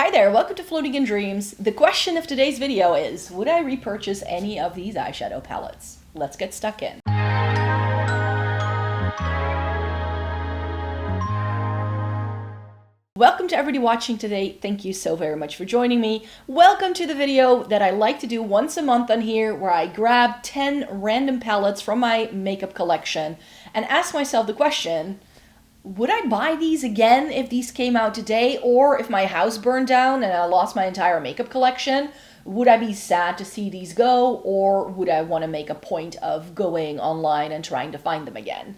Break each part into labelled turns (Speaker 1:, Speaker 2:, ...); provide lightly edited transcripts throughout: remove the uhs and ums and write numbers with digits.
Speaker 1: Hi there, welcome to Floating in Dreams. The question of today's video is, would I repurchase any of these eyeshadow palettes? Let's get stuck in. Welcome to everybody watching today. Thank you so very much for joining me. Welcome to the video that I like to do once a month on here, where I grab 10 random palettes from my makeup collection and ask myself the question, would I buy these again if these came out today? Or if my house burned down and I lost my entire makeup collection, would I be sad to see these go? Or would I want to make a point of going online and trying to find them again?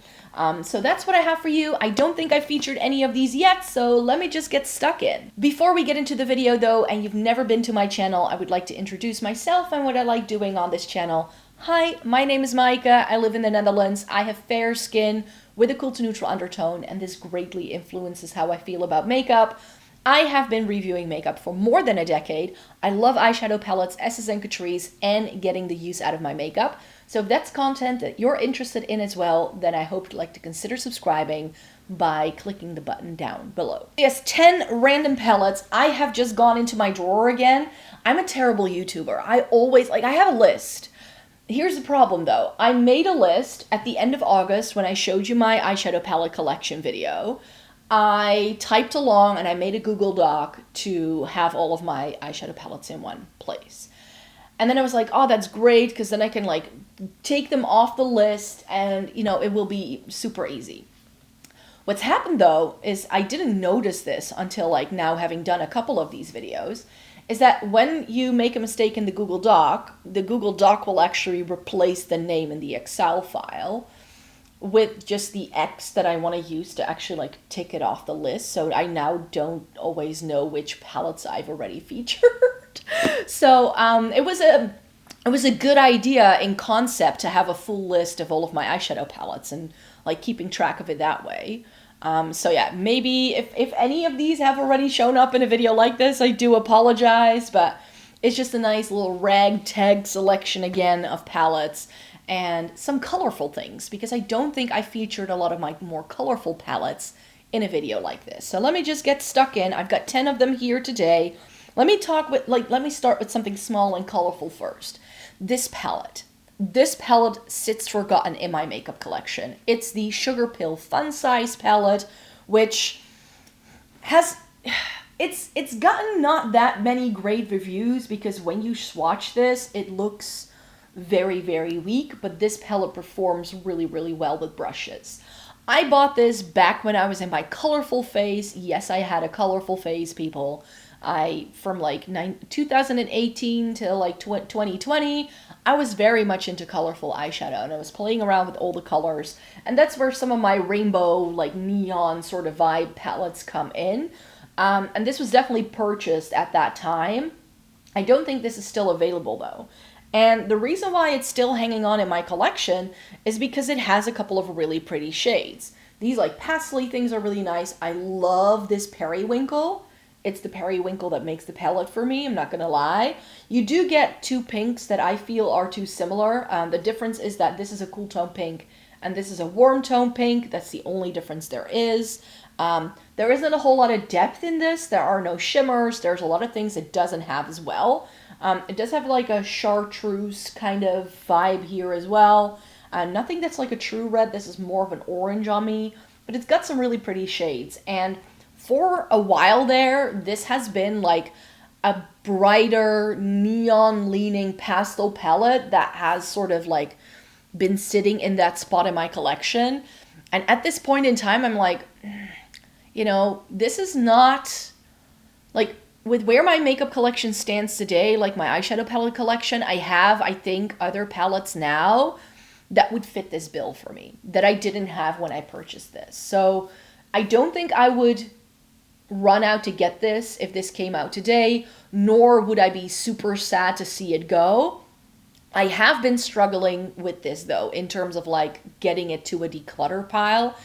Speaker 1: So that's what I have for you. I don't think I featured any of these yet, so let me just get stuck in. Before we get into the video though, and you've never been to my channel, I would like to introduce myself and what I like doing on this channel. Hi, my name is Maaike. I live in the Netherlands. I have fair skin with a cool to neutral undertone, and this greatly influences how I feel about makeup. I have been reviewing makeup for more than a decade. I love eyeshadow palettes, Estes and Catrice, and getting the use out of my makeup. So if that's content that you're interested in as well, then I hope you'd like to consider subscribing by clicking the button down below. Yes, 10 random palettes. I have just gone into my drawer again. I'm a terrible YouTuber. I have a list. Here's the problem though. I made a list at the end of August when I showed you my eyeshadow palette collection video. I typed along and I made a Google Doc to have all of my eyeshadow palettes in one place. And then I was like, oh, that's great, because then I can like take them off the list and, you know, it will be super easy. What's happened though is I didn't notice this until like now, having done a couple of these videos, is that when you make a mistake in the Google Doc will actually replace the name in the Excel file with just the X that I want to use to actually like tick it off the list. So I now don't always know which palettes I've already featured. So it was a good idea in concept to have a full list of all of my eyeshadow palettes and like keeping track of it that way. So yeah, maybe if any of these have already shown up in a video like this, I do apologize, but it's just a nice little ragtag selection again of palettes and some colorful things, because I don't think I featured a lot of my more colorful palettes in a video like this. So let me just get stuck in. I've got 10 of them here today. Let me start with something small and colorful first. This palette sits forgotten in my makeup collection. It's the Sugarpill Funsize palette, which has, it's gotten not that many great reviews, because when you swatch this, it looks very, very weak, but this palette performs really, really well with brushes. I bought this back when I was in my colorful phase. Yes, I had a colorful phase, people. From like 2018 till like 2020, I was very much into colorful eyeshadow, and I was playing around with all the colors, and that's where some of my rainbow, like neon sort of vibe palettes come in. And this was definitely purchased at that time. I don't think this is still available though. And the reason why it's still hanging on in my collection is because it has a couple of really pretty shades. These like pastely things are really nice. I love this periwinkle. It's the periwinkle that makes the palette for me, I'm not gonna lie. You do get two pinks that I feel are too similar. The difference is that this is a cool tone pink and this is a warm tone pink. That's the only difference there is. There isn't a whole lot of depth in this. There are no shimmers. There's a lot of things it doesn't have as well. It does have like a chartreuse kind of vibe here as well. Nothing that's like a true red. This is more of an orange on me, but it's got some really pretty shades. And for a while there, this has been like a brighter neon leaning pastel palette that has sort of like been sitting in that spot in my collection. And at this point in time, I'm like, you know, this is not like, with where my makeup collection stands today, like my eyeshadow palette collection, I have, I think, other palettes now that would fit this bill for me that I didn't have when I purchased this. So I don't think I would run out to get this if this came out today, nor would I be super sad to see it go. I have been struggling with this though, in terms of like getting it to a declutter pile.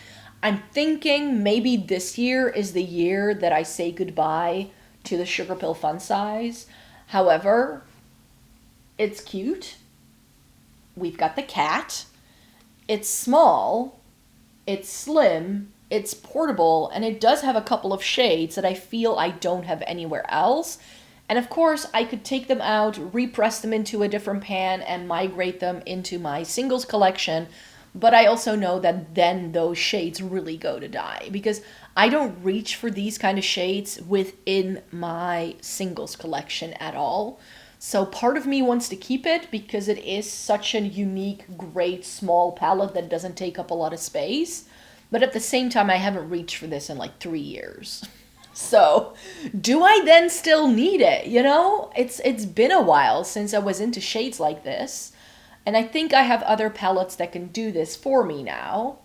Speaker 1: I'm thinking maybe this year is the year that I say goodbye to the Sugarpill Funsize. However, it's cute. We've got the cat. It's small. It's slim. it's portable, and it does have a couple of shades that I feel I don't have anywhere else. And of course, I could take them out, repress them into a different pan, and migrate them into my singles collection. But I also know that then those shades really go to die, because I don't reach for these kind of shades within my singles collection at all. So part of me wants to keep it because it is such a unique, great, small palette that doesn't take up a lot of space. But at the same time, I haven't reached for this in like 3 years. So do I then still need it? You know, it's been a while since I was into shades like this. And I think I have other palettes that can do this for me now.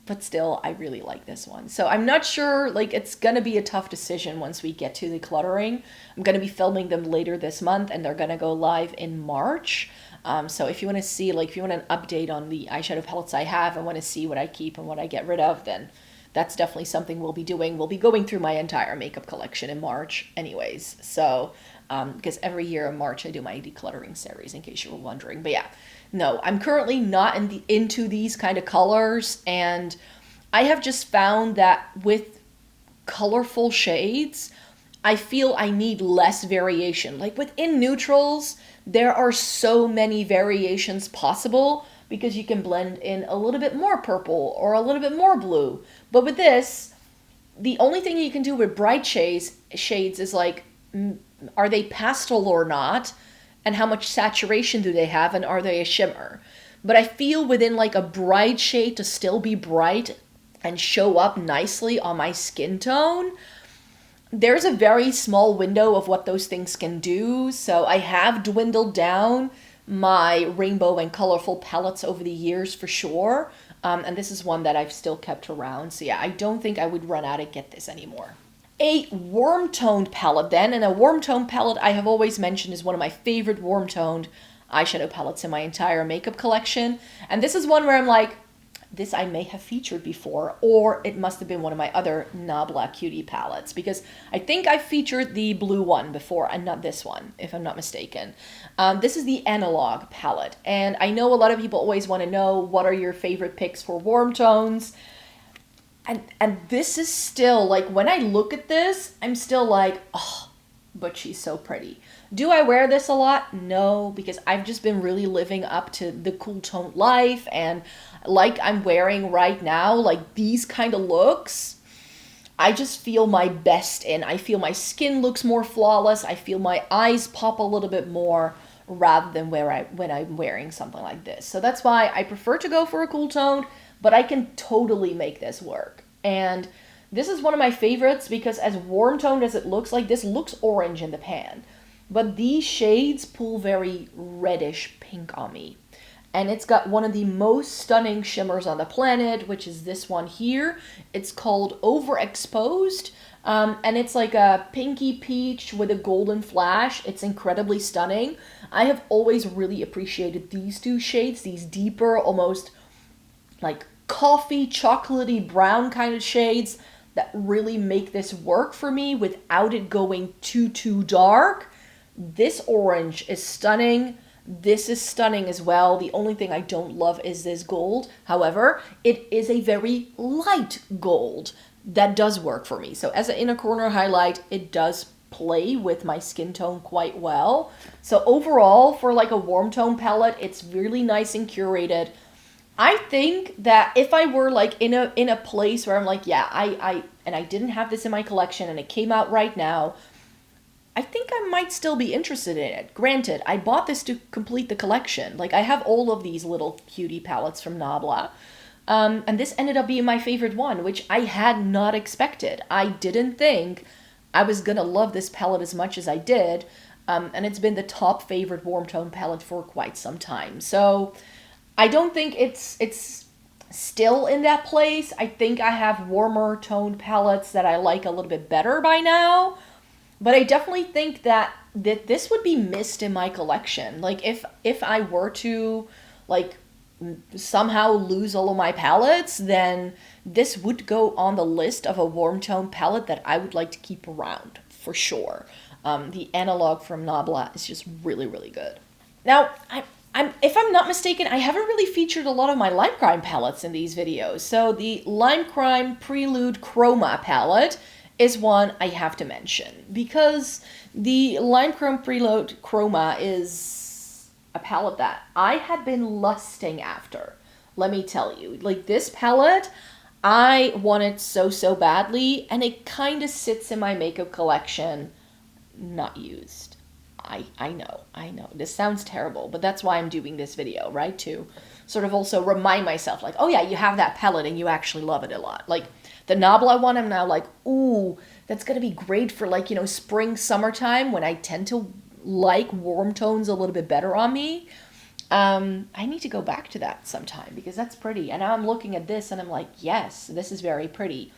Speaker 1: But still, I really like this one. So I'm not sure, like, it's going to be a tough decision once we get to the cluttering. I'm going to be filming them later this month, and they're going to go live in March. So if you want to see, like, if you want an update on the eyeshadow palettes I have and want to see what I keep and what I get rid of, then that's definitely something we'll be doing. We'll be going through my entire makeup collection in March anyways. So, because every year in March I do my decluttering series, in case you were wondering. But yeah, no, I'm currently not into these kind of colors, and I have just found that with colorful shades, I feel I need less variation. Like within neutrals, there are so many variations possible because you can blend in a little bit more purple or a little bit more blue. But with this, the only thing you can do with bright shades is like, are they pastel or not? And how much saturation do they have? And are they a shimmer? But I feel within like a bright shade to still be bright and show up nicely on my skin tone, there's a very small window of what those things can do. So I have dwindled down my rainbow and colorful palettes over the years for sure. And this is one that I've still kept around. So yeah, I don't think I would run out and get this anymore. A warm toned palette then, and a warm toned palette I have always mentioned is one of my favorite warm toned eyeshadow palettes in my entire makeup collection. And this is one where I'm like, this I may have featured before, or it must have been one of my other Nabla Cutie palettes, because I think I featured the blue one before and not this one, if I'm not mistaken. This is the Analogue palette, and I know a lot of people always want to know what are your favorite picks for warm tones. And this is still, like, when I look at this, I'm still like, oh, but she's so pretty. Do I wear this a lot? No, because I've just been really living up to the cool toned life, and like I'm wearing right now, like these kind of looks, I just feel my best in. I feel my skin looks more flawless. I feel my eyes pop a little bit more rather than when I'm wearing something like this. So that's why I prefer to go for a cool tone, but I can totally make this work. And this is one of my favorites because as warm toned as it looks, like this looks orange in the pan, but these shades pull very reddish pink on me. And it's got one of the most stunning shimmers on the planet, which is this one here. It's called Overexposed, and it's like a pinky peach with a golden flash. It's incredibly stunning. I have always really appreciated these two shades, these deeper, almost like coffee, chocolatey brown kind of shades that really make this work for me without it going too dark. This orange is stunning. This is stunning as well. The only thing I don't love is this gold. However, it is a very light gold that does work for me. So as an inner corner highlight, it does play with my skin tone quite well. So overall, for like a warm tone palette, it's really nice and curated. I think that if I were like in a place where I'm like, yeah, I didn't have this in my collection and it came out right now, I think I might still be interested in it. Granted, I bought this to complete the collection. Like, I have all of these little cutie palettes from Nabla. And this ended up being my favorite one, which I had not expected. I didn't think I was going to love this palette as much as I did. And it's been the top favorite warm tone palette for quite some time. So I don't think it's still in that place. I think I have warmer toned palettes that I like a little bit better by now. But I definitely think that this would be missed in my collection. Like, if I were to, like, somehow lose all of my palettes, then this would go on the list of a warm tone palette that I would like to keep around, for sure. The Analogue from Nabla is just really, really good. Now, if I'm not mistaken, I haven't really featured a lot of my Lime Crime palettes in these videos. So the Lime Crime Prelude Chroma palette is one I have to mention, because the Lime Crime Prelude Chroma is a palette that I had been lusting after. Let me tell you, like, this palette, I want it so badly, and it kind of sits in my makeup collection, not used. I know. This sounds terrible, but that's why I'm doing this video, right? To sort of also remind myself, like, oh yeah, you have that palette and you actually love it a lot. Like, the Nabla one, I'm now like, ooh, that's gonna be great for, like, you know, spring, summertime, when I tend to like warm tones a little bit better on me. I need to go back to that sometime, because that's pretty. And now I'm looking at this and I'm like, yes, this is very pretty.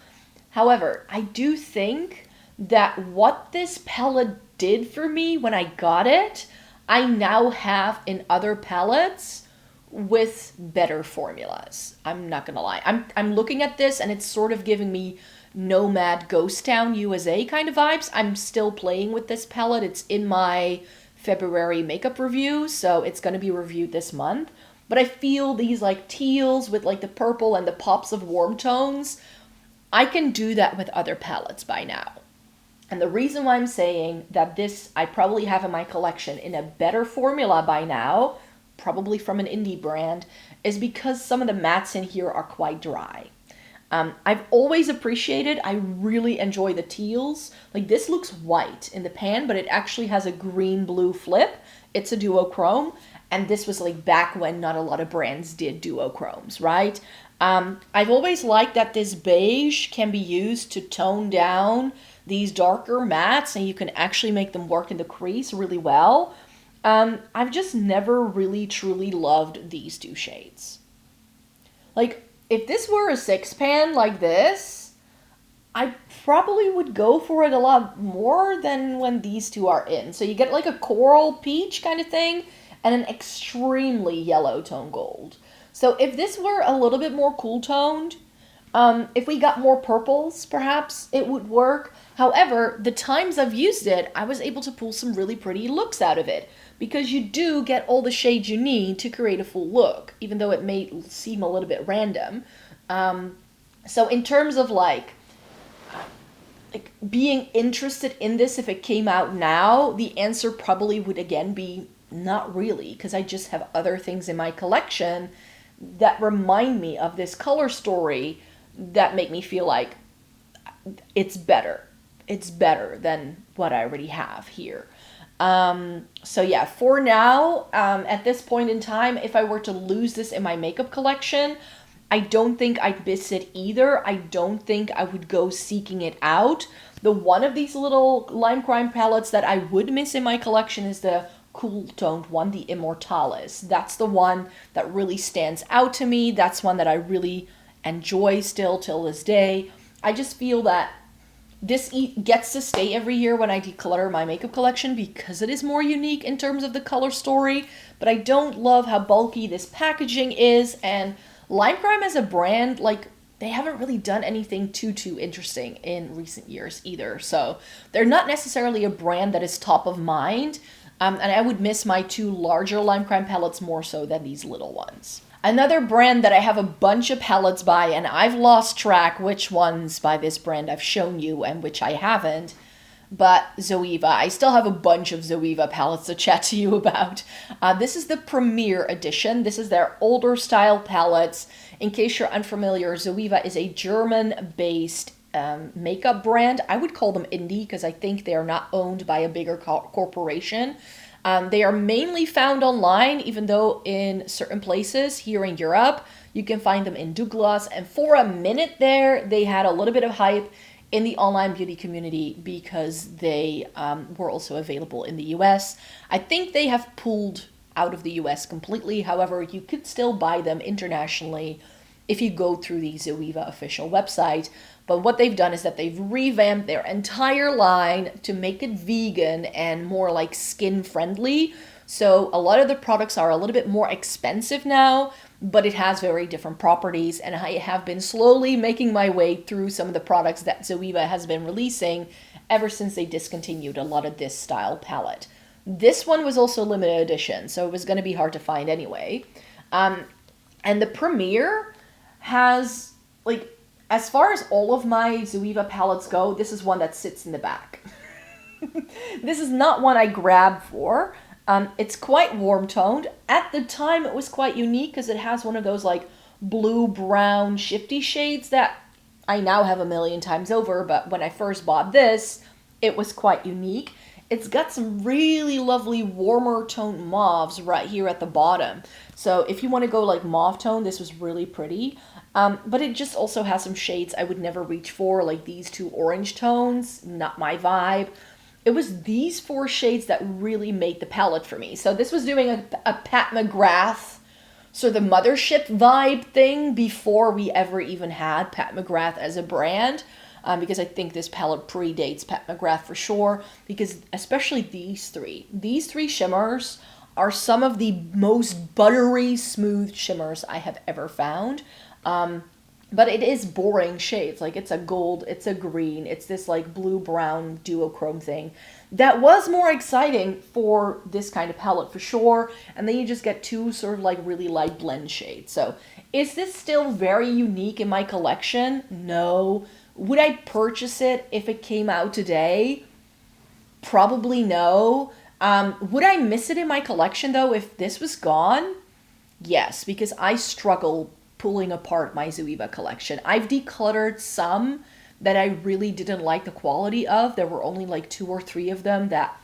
Speaker 1: However, I do think that what this palette did for me when I got it, I now have in other palettes with better formulas. I'm not gonna lie. I'm looking at this and it's sort of giving me Nomad Ghost Town USA kind of vibes. I'm still playing with this palette. It's in my February makeup review, so it's going to be reviewed this month. But I feel these like teals with like the purple and the pops of warm tones, I can do that with other palettes by now. And the reason why I'm saying that this I probably have in my collection in a better formula by now, probably from an indie brand, is because some of the mattes in here are quite dry. I've always appreciated, I really enjoy the teals. Like, this looks white in the pan, but it actually has a green-blue flip. It's a duochrome, and this was like back when not a lot of brands did duochromes, right? I've always liked that this beige can be used to tone down these darker mattes, and you can actually make them work in the crease really well. I've just never really truly loved these two shades. Like, if this were a 6-pan like this, I probably would go for it a lot more than when these two are in. So you get like a coral peach kind of thing and an extremely yellow tone gold. So if this were a little bit more cool toned, if we got more purples, perhaps it would work. However, the times I've used it, I was able to pull some really pretty looks out of it, because you do get all the shades you need to create a full look, even though it may seem a little bit random. So in terms of like being interested in this if it came out now, the answer probably would again be not really, because I just have other things in my collection that remind me of this color story that make me feel like it's better. It's better than what I already have here. So yeah, for now, at this point in time, if I were to lose this in my makeup collection, I don't think I'd miss it either. I don't think I would go seeking it out. The one of these little Lime Crime palettes that I would miss in my collection is the cool toned one, the Immortalis. That's the one that really stands out to me. That's one that I really enjoy still till this day. I just feel that this gets to stay every year when I declutter my makeup collection because it is more unique in terms of the color story, but I don't love how bulky this packaging is, and Lime Crime as a brand, like, they haven't really done anything too interesting in recent years either, so they're not necessarily a brand that is top of mind, and I would miss my two larger Lime Crime palettes more so than these little ones. Another brand that I have a bunch of palettes by, and I've lost track which ones by this brand I've shown you and which I haven't, but Zoeva. I still have a bunch of Zoeva palettes to chat to you about. This is the Premiere edition. This is their older style palettes. In case you're unfamiliar, Zoeva is a German-based makeup brand. I would call them indie because I think they are not owned by a bigger corporation. They are mainly found online, even though in certain places here in Europe, you can find them in Douglas. And for a minute there, they had a little bit of hype in the online beauty community because they were also available in the US. I think they have pulled out of the US completely. However, you could still buy them internationally if you go through the Zoeva official website. But what they've done is that they've revamped their entire line to make it vegan and more like skin friendly. So a lot of the products are a little bit more expensive now, but it has very different properties. And I have been slowly making my way through some of the products that Zoeva has been releasing ever since they discontinued a lot of this style palette. This one was also limited edition, so it was going to be hard to find anyway. And the Premiere has, like, as far as all of my Zoeva palettes go, this is one that sits in the back. This is not one I grabbed for. It's quite warm toned. At the time, it was quite unique because it has one of those like blue-brown shifty shades that I now have a million times over, but when I first bought this, it was quite unique. It's got some really lovely warmer toned mauves right here at the bottom. So if you want to go like mauve tone, this was really pretty. But it just also has some shades I would never reach for, like these two orange tones, not my vibe. It was these 4 shades that really made the palette for me. So this was doing a Pat McGrath, so the mothership vibe thing before we ever even had Pat McGrath as a brand. Because I think this palette predates Pat McGrath for sure, because especially these three shimmers are some of the most buttery smooth shimmers I have ever found. But it is boring shades, like it's a gold, it's a green, it's this like blue-brown duochrome thing that was more exciting for this kind of palette for sure, and then you just get 2 sort of like really light blend shades. So is this still very unique in my collection? No. Would I purchase it if it came out today? Probably no. Would I miss it in my collection though if this was gone? Yes, because I struggle pulling apart my Zoeva collection. I've decluttered some that I really didn't like the quality of. There were only like 2 or 3 of them that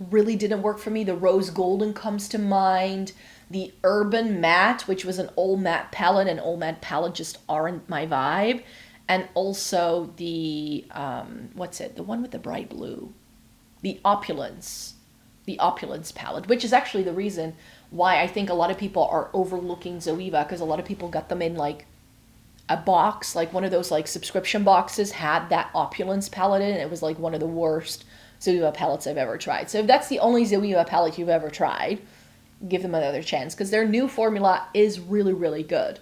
Speaker 1: really didn't work for me. The Rose Golden comes to mind. The Urban Matte, which was an all matte palette, and all matte palette just aren't my vibe. And also the, what's it? The one with the bright blue. The Opulence. The Opulence palette, which is actually the reason why I think a lot of people are overlooking Zoeva, because a lot of people got them in like a box, like one of those like subscription boxes had that Opulence palette in it. It was like one of the worst Zoeva palettes I've ever tried. So if that's the only Zoeva palette you've ever tried, give them another chance, because their new formula is really, really good.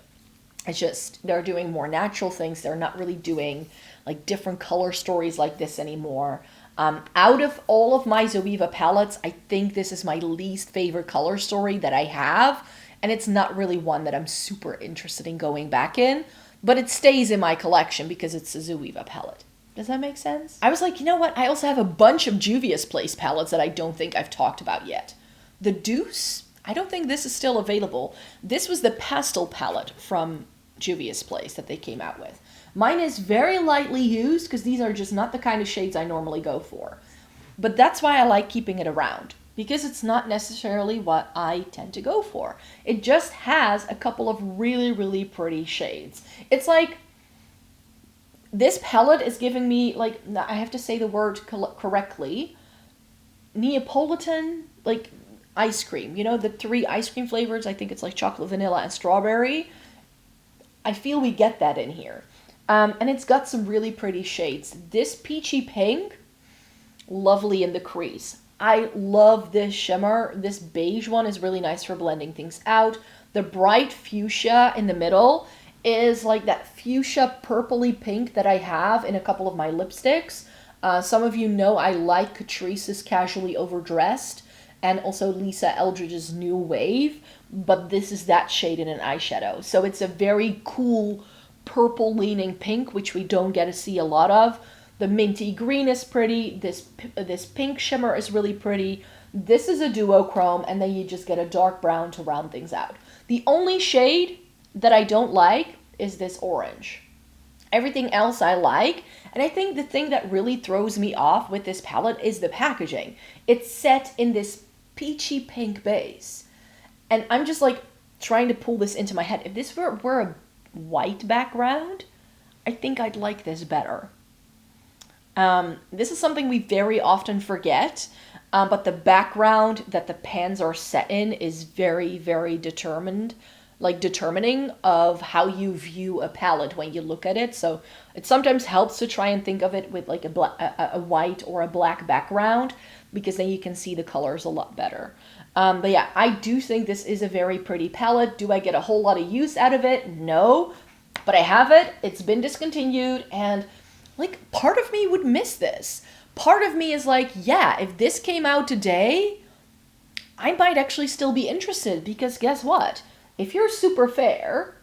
Speaker 1: It's just they're doing more natural things. They're not really doing like different color stories like this anymore. Out of all of my Zoeva palettes, I think this is my least favorite color story that I have. And it's not really one that I'm super interested in going back in. But it stays in my collection because it's a Zoeva palette. Does that make sense? I was like, you know what? I also have a bunch of Juvia's Place palettes that I don't think I've talked about yet. The Douce, I don't think this is still available. This was the pastel palette from Juvia's Place that they came out with. Mine is very lightly used because these are just not the kind of shades I normally go for. But that's why I like keeping it around, because it's not necessarily what I tend to go for. It just has a couple of really, really pretty shades. It's like this palette is giving me, like, I have to say the word correctly, Neapolitan, like, ice cream. You know, the 3 ice cream flavors, I think it's like chocolate, vanilla, and strawberry. I feel we get that in here. And it's got some really pretty shades. This peachy pink, lovely in the crease. I love this shimmer. This beige one is really nice for blending things out. The bright fuchsia in the middle is like that fuchsia purpley pink that I have in a couple of my lipsticks. Some of you know I like Catrice's Casually Overdressed and also Lisa Eldridge's New Wave, but this is that shade in an eyeshadow. So it's a very cool purple leaning pink, which we don't get to see a lot of. The minty green is pretty. This pink shimmer is really pretty. This is a duochrome, and then you just get a dark brown to round things out. The only shade that I don't like is this orange. Everything else I like, and I think the thing that really throws me off with this palette is the packaging. It's set in this peachy pink base, and I'm just like trying to pull this into my head. If this were a white background, I think I'd like this better. This is something we very often forget, but the background that the pans are set in is very, very determining of how you view a palette when you look at it. So it sometimes helps to try and think of it with like a white or a black background, because then you can see the colors a lot better. But yeah, I do think this is a very pretty palette. Do I get a whole lot of use out of it? No, but I have it. It's been discontinued, and like part of me would miss this. Part of me is like, yeah, if this came out today, I might actually still be interested, because guess what? If you're super fair,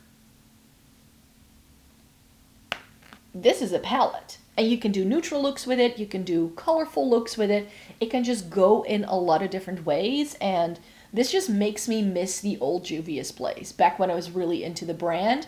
Speaker 1: this is a palette. And you can do neutral looks with it, you can do colorful looks with it. It can just go in a lot of different ways, and this just makes me miss the old Juvia's Place, back when I was really into the brand.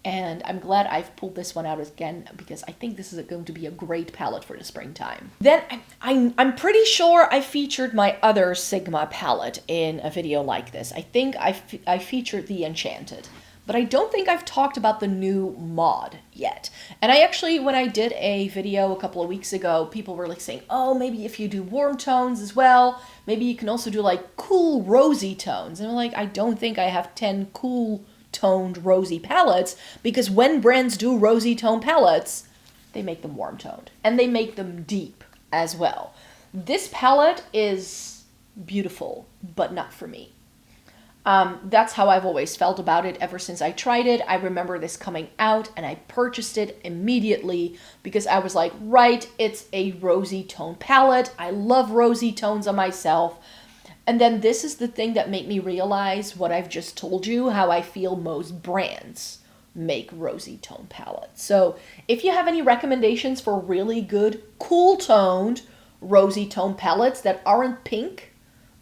Speaker 1: And I'm glad I've pulled this one out again, because I think this is going to be a great palette for the springtime. Then I'm pretty sure I featured my other Sigma palette in a video like this. I think I featured the Enchanted, but I don't think I've talked about the new mod yet. And I actually, when I did a video a couple of weeks ago, people were like saying, oh, maybe if you do warm tones as well, maybe you can also do like cool rosy tones. And I'm like, I don't think I have 10 cool toned rosy palettes, because when brands do rosy tone palettes, they make them warm toned and they make them deep as well. This palette is beautiful, but not for me. That's how I've always felt about it ever since I tried it. I remember this coming out and I purchased it immediately because I was like, right, it's a rosy tone palette. I love rosy tones on myself. And then this is the thing that made me realize what I've just told you, how I feel most brands make rosy tone palettes. So if you have any recommendations for really good, cool toned rosy tone palettes that aren't pink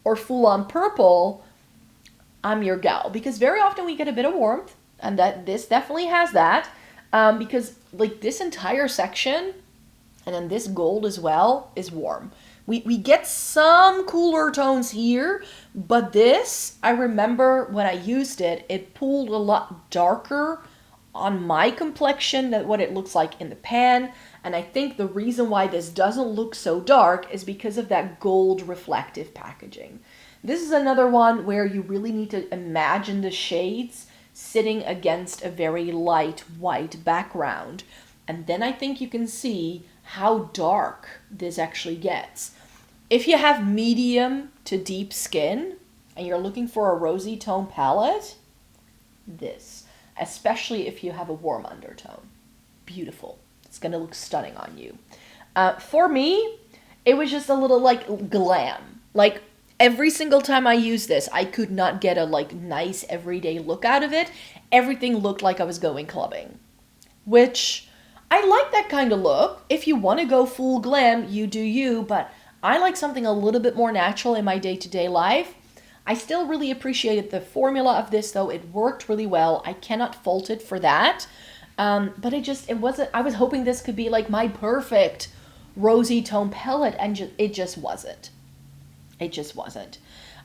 Speaker 1: or full on purple, I'm your gal. Because very often we get a bit of warmth, and that this definitely has that. Because like this entire section, and then this gold as well, is warm. We get some cooler tones here, but this, I remember when I used it, it pulled a lot darker on my complexion than what it looks like in the pan. And I think the reason why this doesn't look so dark is because of that gold reflective packaging. This is another one where you really need to imagine the shades sitting against a very light white background. And then I think you can see how dark this actually gets. If you have medium to deep skin and you're looking for a rosy tone palette, this, especially if you have a warm undertone. Beautiful. It's going to look stunning on you. For me, it was just a little like glam. Like every single time I used this, I could not get a like nice everyday look out of it. Everything looked like I was going clubbing, which I like that kind of look. If you want to go full glam, you do you, but I like something a little bit more natural in my day-to-day life. I still really appreciated the formula of this, though. It worked really well. I cannot fault it for that. But it wasn't, I was hoping this could be like my perfect rosy tone palette, and it just wasn't. It just wasn't.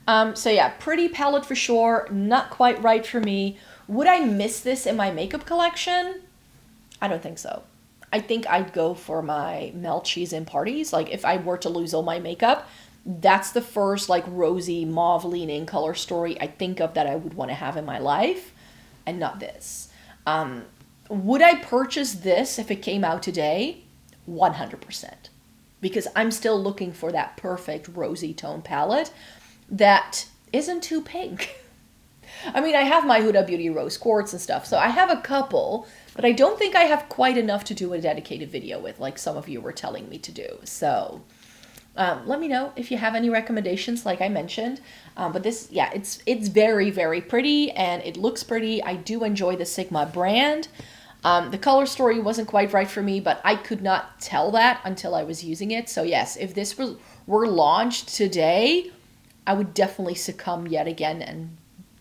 Speaker 1: So yeah, pretty palette for sure. Not quite right for me. Would I miss this in my makeup collection? I don't think so. I think I'd go for my melt cheese in parties. Like if I were to lose all my makeup, that's the first like rosy mauve leaning color story I think of that I would want to have in my life, and not this. Would I purchase this if it came out today? 100%. Because I'm still looking for that perfect rosy tone palette that isn't too pink. I mean, I have my Huda Beauty Rose Quartz and stuff, so I have a couple, but I don't think I have quite enough to do a dedicated video with, like some of you were telling me to do. So let me know if you have any recommendations, like I mentioned. But this, yeah, it's very, very pretty, and it looks pretty. I do enjoy the Sigma brand. The color story wasn't quite right for me, but I could not tell that until I was using it. So yes, if this were launched today, I would definitely succumb yet again and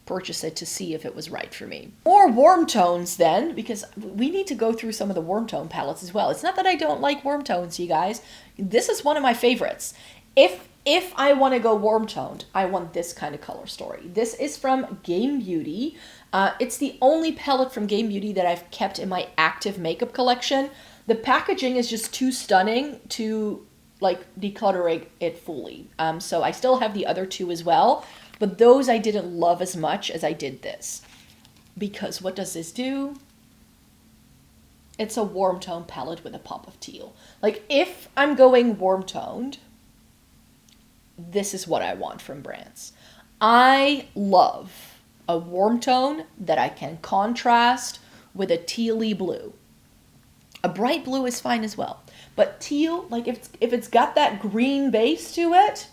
Speaker 1: purchase it to see if it was right for me. More warm tones then, because we need to go through some of the warm tone palettes as well. It's not that I don't like warm tones, you guys. This is one of my favorites. If I want to go warm toned, I want this kind of color story. This is from Game Beauty. It's the only palette from Game Beauty that I've kept in my active makeup collection. The packaging is just too stunning to like declutter it fully. So I still have the other two as well, but those I didn't love as much as I did this. Because what does this do? It's a warm tone palette with a pop of teal. Like if I'm going warm toned, this is what I want from brands. I love a warm tone that I can contrast with a tealy blue. A bright blue is fine as well. But teal, like if it's got that green base to it,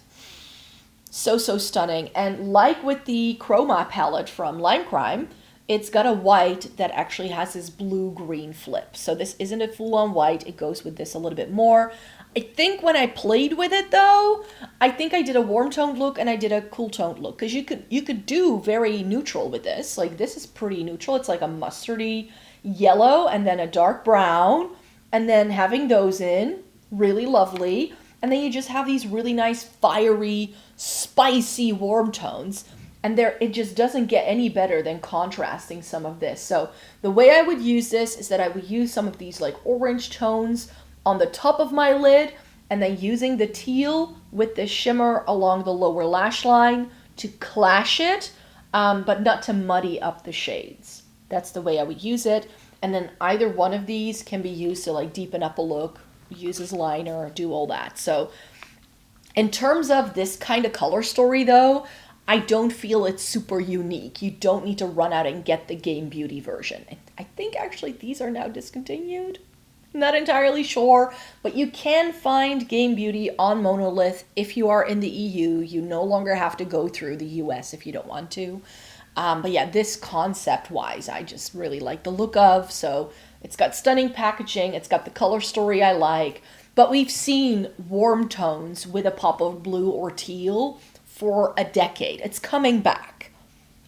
Speaker 1: So, so stunning. And like with the Chroma palette from Lime Crime, it's got a white that actually has this blue-green flip. So this isn't a full-on white. It goes with this a little bit more. I think when I played with it though, I think I did a warm toned look and I did a cool toned look, because you could do very neutral with this. Like this is pretty neutral. It's like a mustardy yellow and then a dark brown, and then having those in, really lovely. And then you just have these really nice fiery, spicy warm tones. And there, it just doesn't get any better than contrasting some of this. So the way I would use this is that I would use some of these like orange tones on the top of my lid, and then using the teal with the shimmer along the lower lash line to clash it, but not to muddy up the shades. That's the way I would use it. And then either one of these can be used to like deepen up a look, use as liner, do all that. So in terms of this kind of color story though, I don't feel it's super unique. You don't need to run out and get the Game Beauty version. I think actually these are now discontinued. Not entirely sure, but you can find Game Beauty on Monolith if you are in the EU. You no longer have to go through the US if you don't want to. But yeah, this concept-wise, I just really like the look of. So it's got stunning packaging. It's got the color story I like. But we've seen warm tones with a pop of blue or teal for a decade. It's coming back.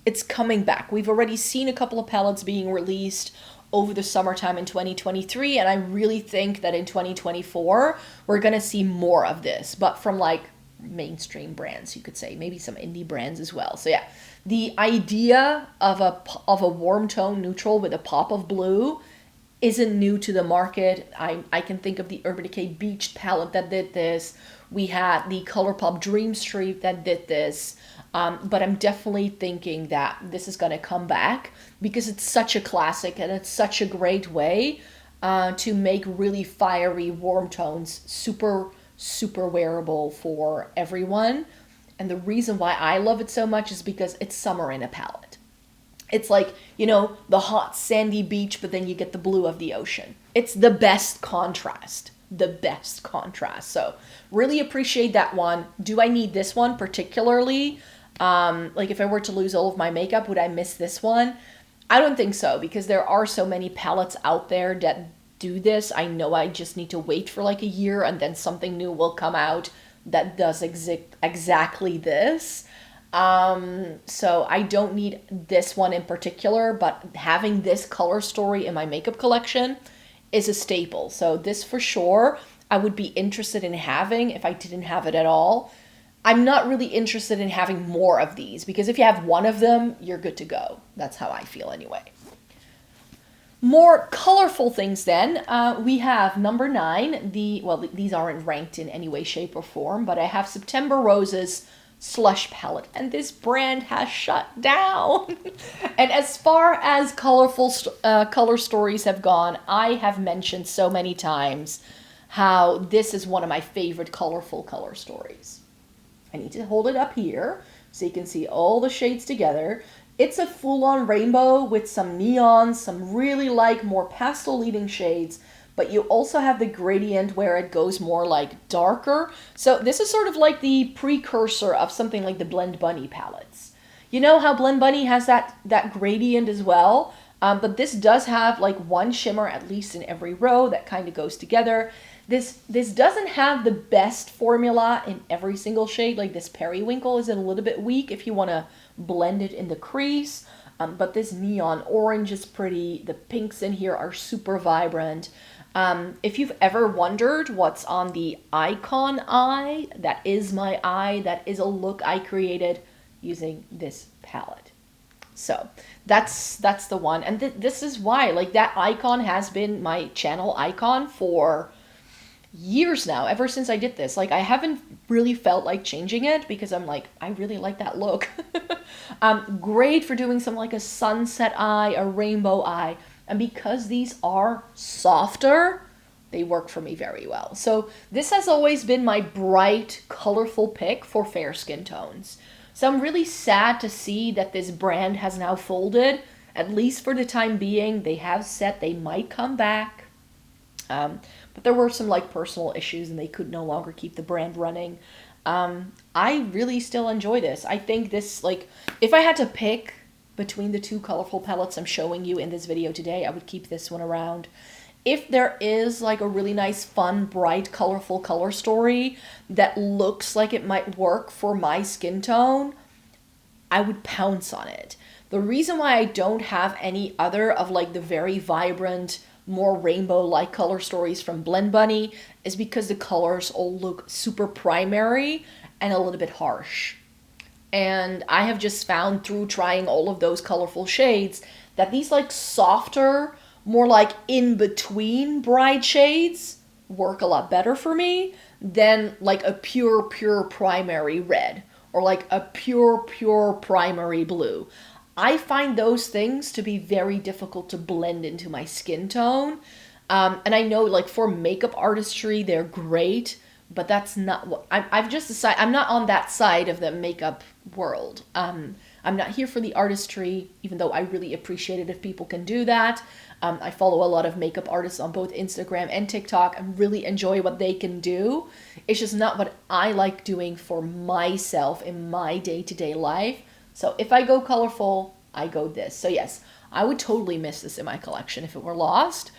Speaker 1: It's coming back. We've already seen a couple of palettes being released over the summertime in 2023, and I really think that in 2024 we're gonna see more of this, but from like mainstream brands, you could say, maybe some indie brands as well. So yeah, the idea of a warm tone neutral with a pop of blue isn't new to the market. I can think of the Urban Decay Beach palette that did this. We had the ColourPop Dream Street that did this. But I'm definitely thinking that this is going to come back because it's such a classic and it's such a great way to make really fiery warm tones super, super wearable for everyone. And the reason why I love it so much is because it's summer in a palette. It's like, you know, the hot sandy beach, but then you get the blue of the ocean. It's the best contrast. The best contrast. So really appreciate that one. Do I need this one particularly? Like if I were to lose all of my makeup, would I miss this one? I don't think so, because there are so many palettes out there that do this. I know I just need to wait for like a year and then something new will come out that does exactly this. So I don't need this one in particular, but having this color story in my makeup collection is a staple. So this for sure, I would be interested in having if I didn't have it at all. I'm not really interested in having more of these, because if you have one of them, you're good to go. That's how I feel anyway. More colorful things then. We have number 9. These aren't ranked in any way, shape, or form, but I have September Roses Slush Palette, and this brand has shut down. And as far as colorful color stories have gone, I have mentioned so many times how this is one of my favorite colorful color stories. I need to hold it up here so you can see all the shades together. It's a full-on rainbow with some neons, some really like more pastel leading shades, but you also have the gradient where it goes more like darker. So this is sort of like the precursor of something like the Blend Bunny palettes. You know how Blend Bunny has that gradient as well? But this does have like one shimmer at least in every row that kind of goes together. This doesn't have the best formula in every single shade. Like this Periwinkle is a little bit weak if you want to blend it in the crease. But this neon orange is pretty. The pinks in here are super vibrant. If you've ever wondered what's on the icon eye, that is my eye. That is a look I created using this palette. So that's the one. And this is why, like, that icon has been my channel icon for years now, ever since I did this. Like, I haven't really felt like changing it because I'm like, I really like that look. Great for doing some like a sunset eye, a rainbow eye. And because these are softer, they work for me very well. So this has always been my bright, colorful pick for fair skin tones. So I'm really sad to see that this brand has now folded, at least for the time being. They have said they might come back. But there were some like personal issues and they could no longer keep the brand running. I really still enjoy this. I think this, like, if I had to pick between the two colorful palettes I'm showing you in this video today, I would keep this one around. If there is like a really nice, fun, bright, colorful color story that looks like it might work for my skin tone, I would pounce on it. The reason why I don't have any other of like the very vibrant, more rainbow-like color stories from Blend Bunny is because the colors all look super primary and a little bit harsh. And I have just found through trying all of those colorful shades that these like softer, more like in-between bright shades work a lot better for me than like a pure primary red or like a pure primary blue. I find those things to be very difficult to blend into my skin tone. And I know like for makeup artistry, they're great, but that's not what I've just decided. I'm not on that side of the makeup world. I'm not here for the artistry, even though I really appreciate it if people can do that. I follow a lot of makeup artists on both Instagram and TikTok and really enjoy what they can do. It's just not what I like doing for myself in my day-to-day life. So if I go colorful, I go this. So yes, I would totally miss this in my collection if it were lost.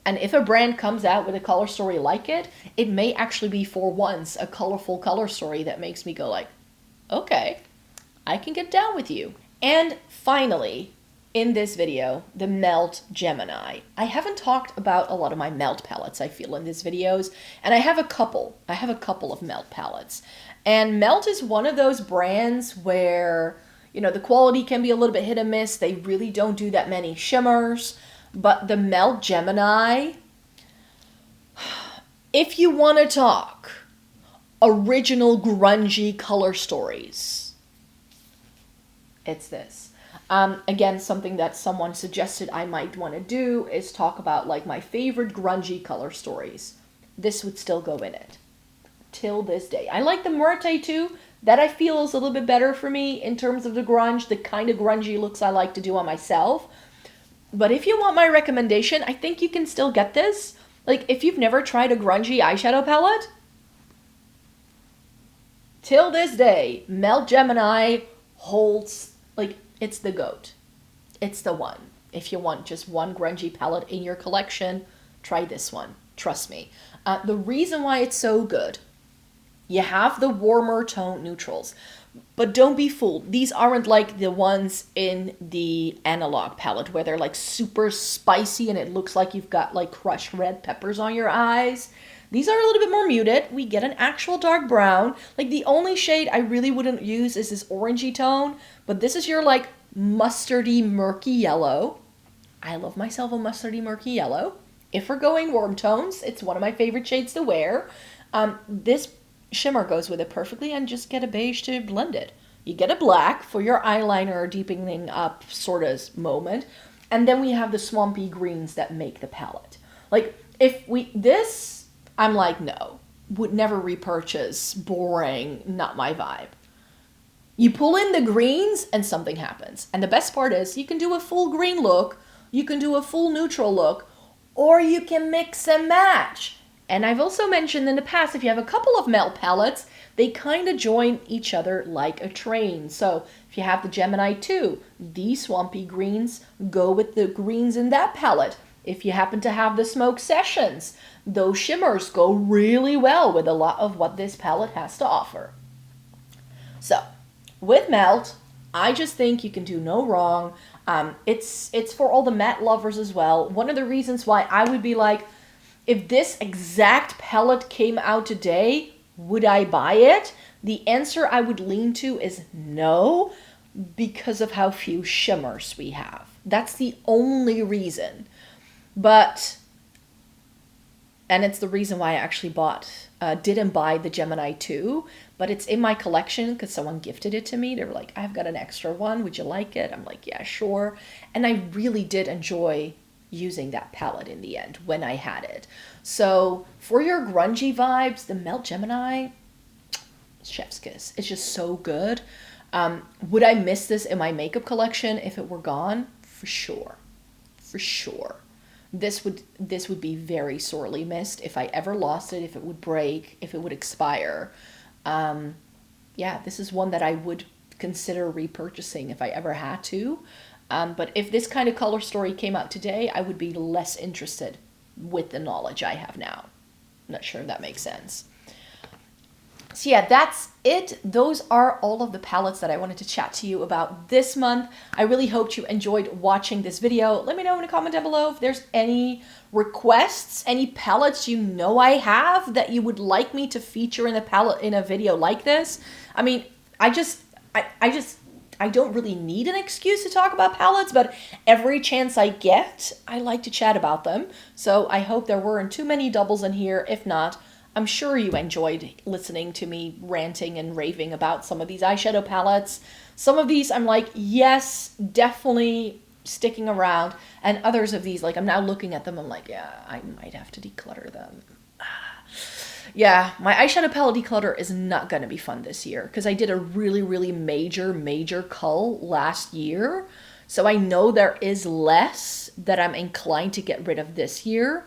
Speaker 1: And if a brand comes out with a color story like it, it may actually be for once a colorful color story that makes me go like, okay, I can get down with you. And finally, in this video, the Melt Gemini. I haven't talked about a lot of my Melt palettes, I feel, in these videos, and I have a couple of Melt palettes. And Melt is one of those brands where, you know, the quality can be a little bit hit and miss. They really don't do that many shimmers. But the Melt Gemini, if you want to talk original grungy color stories, it's this. Again, something that someone suggested I might want to do is talk about like my favorite grungy color stories. This would still go in it till this day. I like the Murate too. That I feel is a little bit better for me in terms of the grunge, the kind of grungy looks I like to do on myself. But if you want my recommendation, I think you can still get this. Like, if you've never tried a grungy eyeshadow palette, till this day, Melt Gemini holds, like, it's the GOAT. It's the one. If you want just one grungy palette in your collection, try this one. Trust me. The reason why it's so good, you have the warmer tone neutrals, but don't be fooled. These aren't like the ones in the Analogue palette where they're like super spicy and it looks like you've got like crushed red peppers on your eyes. These are a little bit more muted. We get an actual dark brown. Like the only shade I really wouldn't use is this orangey tone, but this is your like mustardy murky yellow. I love myself a mustardy murky yellow. If we're going warm tones, it's one of my favorite shades to wear. This shimmer goes with it perfectly, and just get a beige to blend it. You get a black for your eyeliner deepening up sort of moment, and then we have the swampy greens that make the palette. Like if this, I'm like, no, would never repurchase, boring, not my vibe. You pull in the greens and something happens. And the best part is you can do a full green look, you can do a full neutral look, or you can mix and match. And I've also mentioned in the past, if you have a couple of Melt palettes, they kind of join each other like a train. So if you have the Gemini 2, these swampy greens go with the greens in that palette. If you happen to have the Smoke Sessions, those shimmers go really well with a lot of what this palette has to offer. So with Melt, I just think you can do no wrong. It's for all the matte lovers as well. One of the reasons why I would be like, if this exact palette came out today, would I buy it? The answer I would lean to is no, because of how few shimmers we have. That's the only reason. But, and it's the reason why I actually didn't buy the Gemini 2, but it's in my collection because someone gifted it to me. They were like, I've got an extra one. Would you like it? I'm like, yeah, sure. And I really did enjoy using that palette in the end when I had it. So for your grungy vibes, the Melt Gemini, chef's kiss. It's just so good. Would I miss this in my makeup collection if it were gone? For sure. For sure. This would be very sorely missed if I ever lost it, if it would break, if it would expire. yeah, this is one that I would consider repurchasing if I ever had to. But if this kind of color story came out today, I would be less interested with the knowledge I have now. Not sure if that makes sense. So yeah, that's it. Those are all of the palettes that I wanted to chat to you about this month. I really hoped you enjoyed watching this video. Let me know in a comment down below if there's any requests, any palettes you know I have that you would like me to feature in a video like this. I mean, I don't really need an excuse to talk about palettes, but every chance I get, I like to chat about them. So I hope there weren't too many doubles in here. If not, I'm sure you enjoyed listening to me ranting and raving about some of these eyeshadow palettes. Some of these I'm like, yes, definitely sticking around. And others of these, like, I'm now looking at them, I'm like, yeah, I might have to declutter them. Yeah, my eyeshadow palette declutter is not going to be fun this year because I did a really, really major cull last year. So I know there is less that I'm inclined to get rid of this year.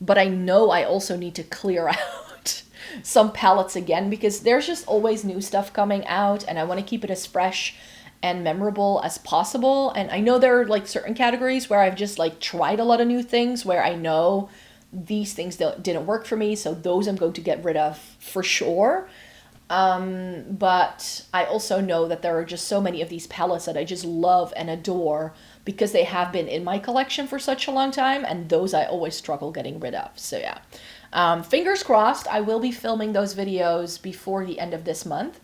Speaker 1: But I know I also need to clear out some palettes again because there's just always new stuff coming out and I want to keep it as fresh and memorable as possible. And I know there are like certain categories where I've just like tried a lot of new things where I know these things didn't work for me. So those I'm going to get rid of for sure. But I also know that there are just so many of these palettes that I just love and adore because they have been in my collection for such a long time, and those I always struggle getting rid of. So yeah, fingers crossed, I will be filming those videos before the end of this month.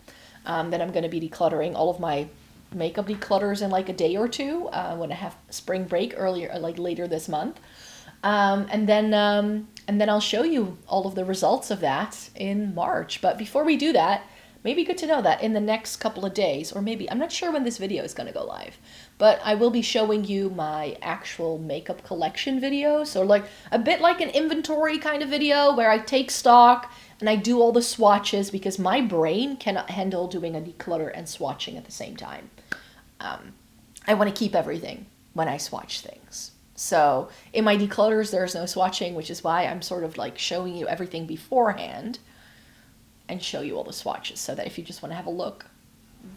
Speaker 1: Then I'm going to be decluttering all of my makeup declutters in like a day or two when I have spring break later this month. And then I'll show you all of the results of that in March. But before we do that, maybe good to know that in the next couple of days, or maybe, I'm not sure when this video is going to go live, but I will be showing you my actual makeup collection video. So like a bit like an inventory kind of video where I take stock and I do all the swatches because my brain cannot handle doing a declutter and swatching at the same time. I want to keep everything when I swatch things. So in my declutters, there's no swatching, which is why I'm sort of like showing you everything beforehand and show you all the swatches so that if you just want to have a look,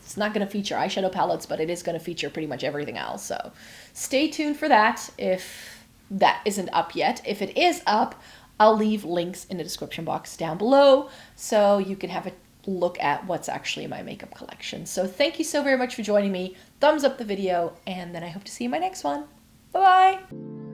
Speaker 1: it's not going to feature eyeshadow palettes, but it is going to feature pretty much everything else. So stay tuned for that if that isn't up yet. If it is up, I'll leave links in the description box down below so you can have a look at what's actually in my makeup collection. So thank you so very much for joining me. Thumbs up the video, and then I hope to see you in my next one. Bye-bye.